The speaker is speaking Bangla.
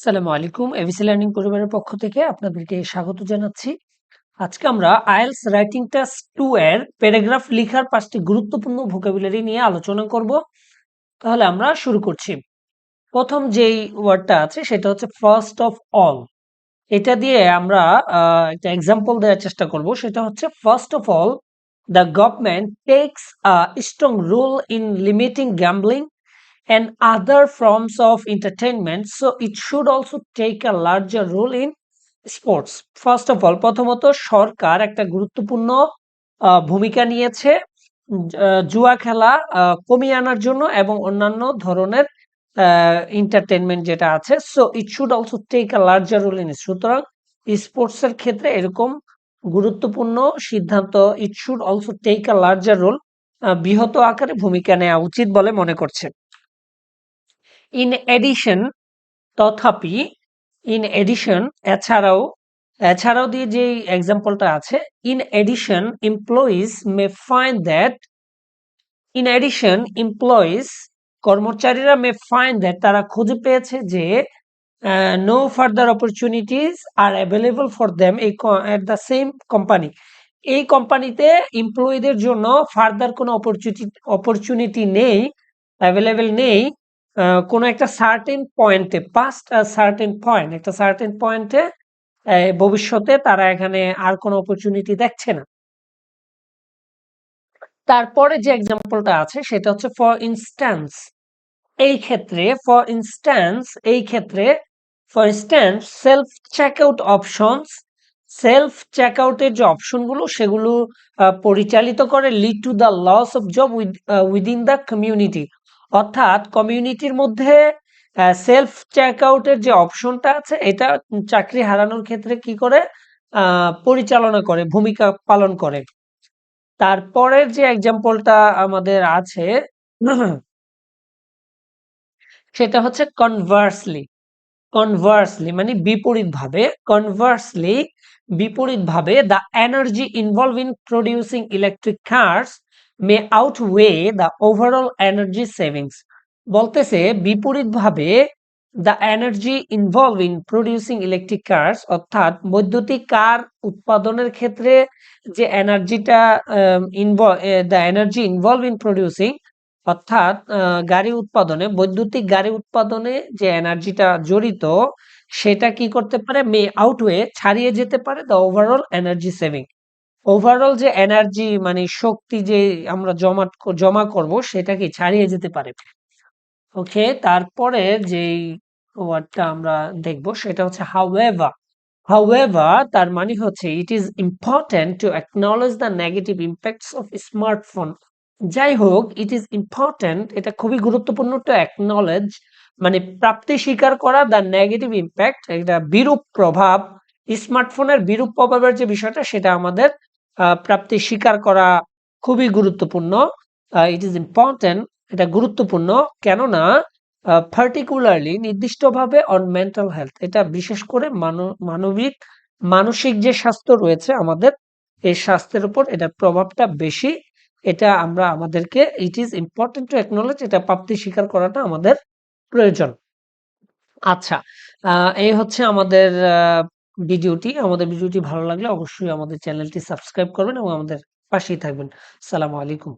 আসসালামু আলাইকুম। এবিসি লার্নিং পরিবারের পক্ষ থেকে আপনাদেরকে স্বাগত জানাচ্ছি। আজকে আমরা আইএলটিএস রাইটিং টাস্ক 2 এর প্যারাগ্রাফ লেখার 5টি গুরুত্বপূর্ণ ভোকাবুলারি নিয়ে আলোচনা করব। তাহলে আমরা শুরু করছি। প্রথম যেই ওয়ার্ডটা আছে সেটা হচ্ছে ফার্স্ট অফ অল। এটা দিয়ে আমরা একটা এক্সাম্পল দেওয়ার চেষ্টা করব। সেটা হচ্ছে first of all, the government takes a strong role in limiting gambling and other forms of entertainment, so it should also take a larger role in sports. First of all, প্রথমত সরকার একটা গুরুত্বপূর্ণ ভূমিকা নিয়েছে জুয়া খেলা কমিয়ে আনার জন্য এবং অন্যান্য ধরনের এন্টারটেইনমেন্ট যেটা আছে, so it should also take a larger role in. সুতরাং স্পোর্টস এর ক্ষেত্রে এরকম গুরুত্বপূর্ণ সিদ্ধান্ত, it should also take a larger role, বৃহৎ আকারে ভূমিকা নেওয়া উচিত বলে মনে করছে। ইন এডিশন, তথাপি, ইন এডিশন এছাড়াও দিয়ে যে এক্সাম্পলটা আছে, in addition employees may find that, in addition employees কর্মচারীরা মে ফাইন্ড দ্যাট তারা খুঁজে পেয়েছে যে no further opportunities are available for them at the same company. এই কোম্পানিতে এমপ্লয়ীদের জন্য ফার্দার কোনো অপরচুনিটি নেই, অ্যাভেলেবেল নেই কোনো একটা সার্টেন পয়েন্টে, পাস্ট সার্টেন পয়েন্ট, একটা সার্টেন পয়েন্টে ভবিষ্যতে তারা এখানে আর কোনো অপরচুনিটি দেখছে না। তারপরে যে এক্সাম্পলটা আছে সেটা হচ্ছে ফর ইনস্ট্যান্স। এই ক্ষেত্রে for instance self checkout options, self চেকআউটের যে অপশনগুলো সেগুলো পরিচালিত করে lead to the loss of job within the community. অর্থাৎ কমিউনিটির মধ্যে সেলফ চেকআউটের যে অপশনটা আছে এটা চাকরি হারানোর ক্ষেত্রে কি করে পরিচালনা করে, ভূমিকা পালন করে। তারপরের যে এক্সাম্পলটা আমাদের আছে সেটা হচ্ছে কনভার্সলি মানে বিপরীতভাবে the energy involve in producing electric cars may outweigh the overall energy savings. বলতেছে বিপরীতভাবে the energy involve in producing electric cars, অর্থাৎ বৈদ্যুতিক কার উৎপাদনের ক্ষেত্রে যে এনার্জিটা the energy involve in producing, অর্থাৎ বৈদ্যুতিক গাড়ি উৎপাদনে যে এনার্জিটা জড়িত সেটা কি করতে পারে, মে আউটওয়ে ছাড়িয়ে যেতে পারে the overall energy saving. Overall যে এনার্জি মানে শক্তি যে আমরা জমা করব সেটা কি ছাড়িয়ে যেতে পারে। ওকে, তারপরে যেই ওয়ার্ডটা আমরা দেখব সেটা হচ্ছে হাউএভার, তার মানে হচ্ছে it is important to acknowledge the negative impacts of smartphone. যাই হোক, ইট ইজ ইম্পর্টেন্ট, এটা খুবই গুরুত্বপূর্ণ, টু অ্যাকনলেজ মানে প্রাপ্তি স্বীকার করা, দ্য নেগেটিভ ইম্প্যাক্ট এটা বিরূপ প্রভাব, স্মার্টফোনের বিরূপ প্রভাবের যে বিষয়টা সেটা আমাদের প্রাপ্তি স্বীকার করা খুবই গুরুত্বপূর্ণ। ইট ইজ ইম্পর্টেন্ট, এটা গুরুত্বপূর্ণ, কেননা পার্টিকুলারলি নির্দিষ্টভাবে অন মেন্টাল হেলথ, এটা বিশেষ করে মানসিক যে স্বাস্থ্য রয়েছে আমাদের, এই স্বাস্থ্যের উপর এটার প্রভাবটা বেশি। এটা আমাদেরকে it is important to acknowledge, এটা প্রাপ্তি স্বীকার করাটা আমাদের প্রয়োজন। আচ্ছা, এই হচ্ছে আমাদের ভিডিওটি ভালো লাগলে অবশ্যই আমাদের চ্যানেলটি সাবস্ক্রাইব করবেন এবং আমাদের পাশেই থাকবেন। আসসালামু আলাইকুম।